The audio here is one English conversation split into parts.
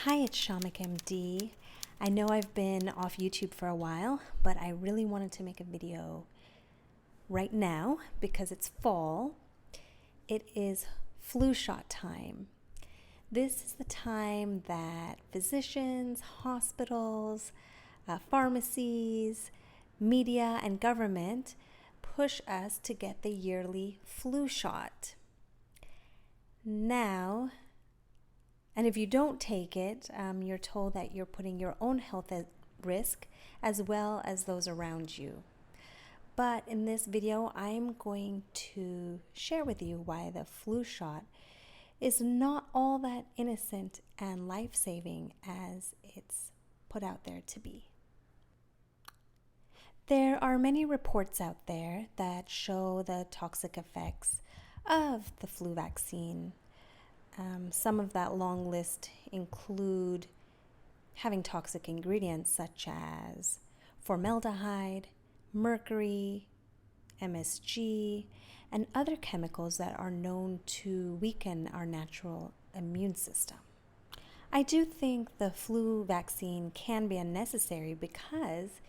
Hi, it's Kshamica MD. I know I've been off YouTube for a while, but I really wanted to make a video right now because it's fall. It is flu shot time. This is the time that physicians, hospitals, pharmacies, media, and government push us to get the yearly flu shot. Now, and if you don't take it, you're told that you're putting your own health at risk as well as those around you. But in this video, I'm going to share with you why the flu shot is not all that innocent and life-saving as it's put out there to be. There are many reports out there that show the toxic effects of the flu vaccine. Some of that long list include having toxic ingredients such as formaldehyde, mercury, MSG, and other chemicals that are known to weaken our natural immune system. I do think the flu vaccine can be unnecessary because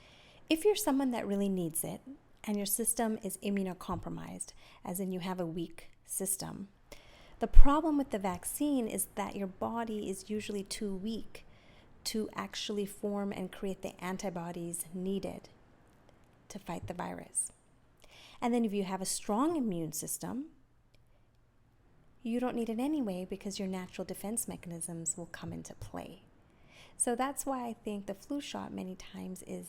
if you're someone that really needs it and your system is immunocompromised, as in you have a weak system, the problem with the vaccine is that your body is usually too weak to actually form and create the antibodies needed to fight the virus. And then if you have a strong immune system, you don't need it anyway because your natural defense mechanisms will come into play. So that's why I think the flu shot many times is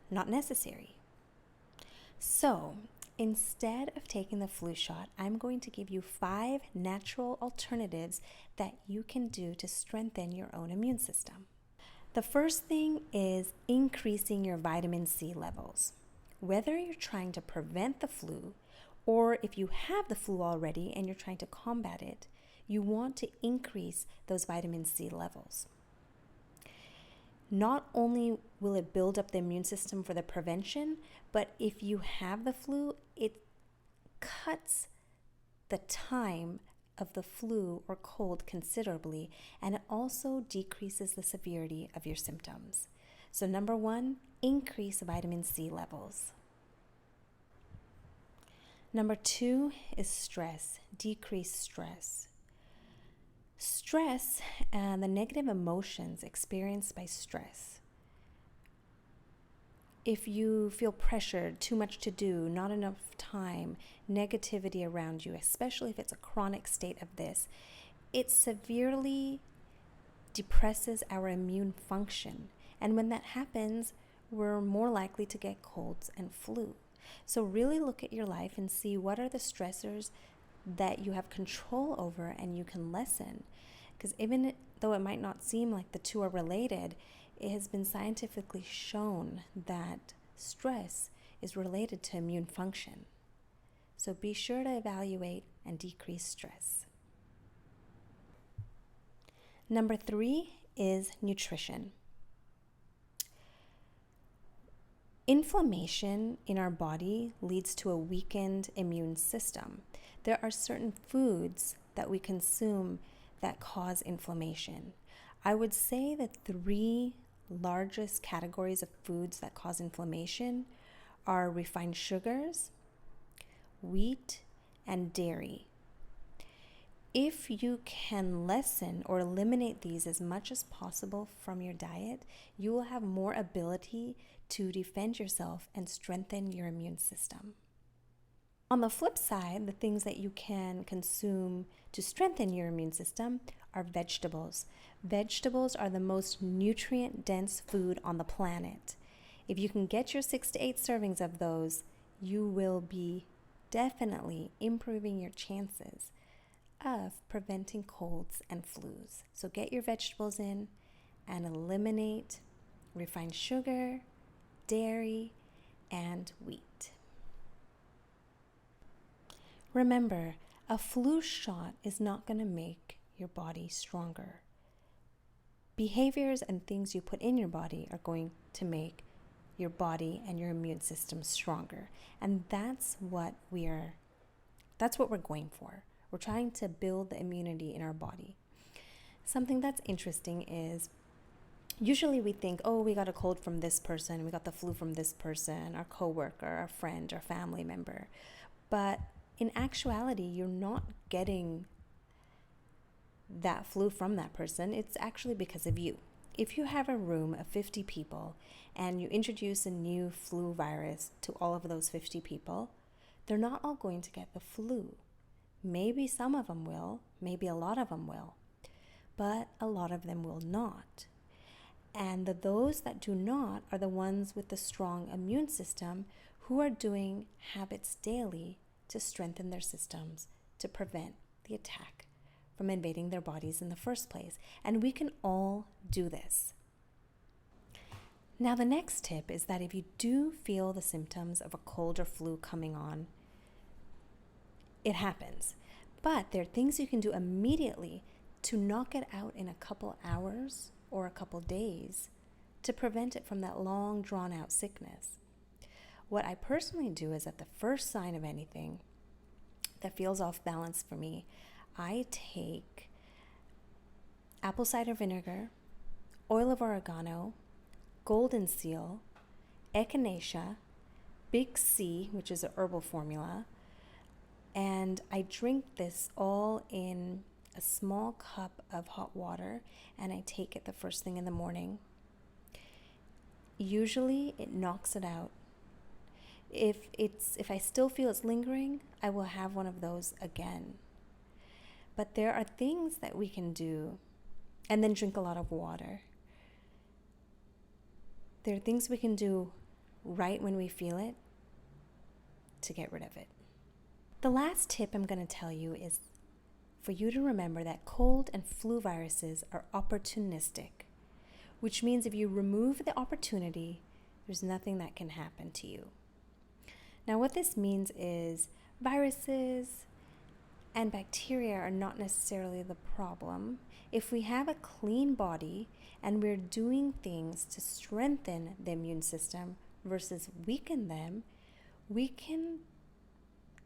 not necessary. So instead of taking the flu shot, I'm going to give you 5 natural alternatives that you can do to strengthen your own immune system. The first thing is increasing your vitamin C levels. Whether you're trying to prevent the flu or if you have the flu already and you're trying to combat it, you want to increase those vitamin C levels. Not only will it build up the immune system for the prevention, but if you have the flu, it cuts the time of the flu or cold considerably, and it also decreases the severity of your symptoms. So number 1, increase vitamin C levels. Number 2 is stress, decrease stress. Stress and the negative emotions experienced by stress. If you feel pressured, too much to do, not enough time, negativity around you, especially if it's a chronic state of this, it severely depresses our immune function. And when that happens, we're more likely to get colds and flu. So really look at your life and see what are the stressors that you have control over and you can lessen. Because even though it might not seem like the two are related, it has been scientifically shown that stress is related to immune function. So be sure to evaluate and decrease stress. Number 3 is nutrition. Inflammation in our body leads to a weakened immune system. There are certain foods that we consume that cause inflammation. I would say the 3 largest categories of foods that cause inflammation are refined sugars, wheat, and dairy. If you can lessen or eliminate these as much as possible from your diet, you will have more ability to defend yourself and strengthen your immune system. On the flip side, the things that you can consume to strengthen your immune system are vegetables. Vegetables are the most nutrient-dense food on the planet. If you can get your 6 to 8 servings of those, you will be definitely improving your chances of preventing colds and flus. So get your vegetables in and eliminate refined sugar, dairy, and wheat. Remember, a flu shot is not going to make your body stronger. Behaviors and things you put in your body are going to make your body and your immune system stronger. And that's what we're going for. We're trying to build the immunity in our body. Something that's interesting is usually we think, oh, we got a cold from this person, we got the flu from this person, our coworker, our friend, our family member. But in actuality, you're not getting that flu from that person. It's actually because of you. If you have a room of 50 people and you introduce a new flu virus to all of those 50 people, they're not all going to get the flu. Maybe some of them will, maybe a lot of them will, but a lot of them will not. And those that do not are the ones with the strong immune system who are doing habits daily to strengthen their systems to prevent the attack from invading their bodies in the first place. And we can all do this. Now, the next tip is that if you do feel the symptoms of a cold or flu coming on, it happens. But there are things you can do immediately to knock it out in a couple hours or a couple days to prevent it from that long, drawn-out sickness. What I personally do is at the first sign of anything that feels off balance for me, I take apple cider vinegar, oil of oregano, golden seal, echinacea, big C, which is a herbal formula, and I drink this all in a small cup of hot water, and I take it the first thing in the morning. Usually it knocks it out. If I still feel it's lingering, I will have one of those again. But there are things that we can do, and then drink a lot of water. There are things we can do right when we feel it to get rid of it. The last tip I'm going to tell you is for you to remember that cold and flu viruses are opportunistic, which means if you remove the opportunity, there's nothing that can happen to you. Now, what this means is viruses and bacteria are not necessarily the problem. If we have a clean body and we're doing things to strengthen the immune system versus weaken them, we can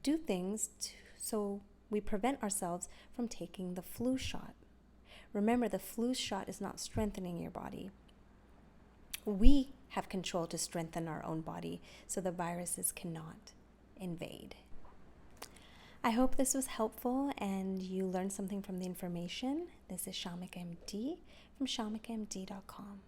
do things so we prevent ourselves from taking the flu shot. Remember, the flu shot is not strengthening your body. We have control to strengthen our own body so the viruses cannot invade. I hope this was helpful and you learned something from the information. This is Kshamica MD from KshamicaMD.com.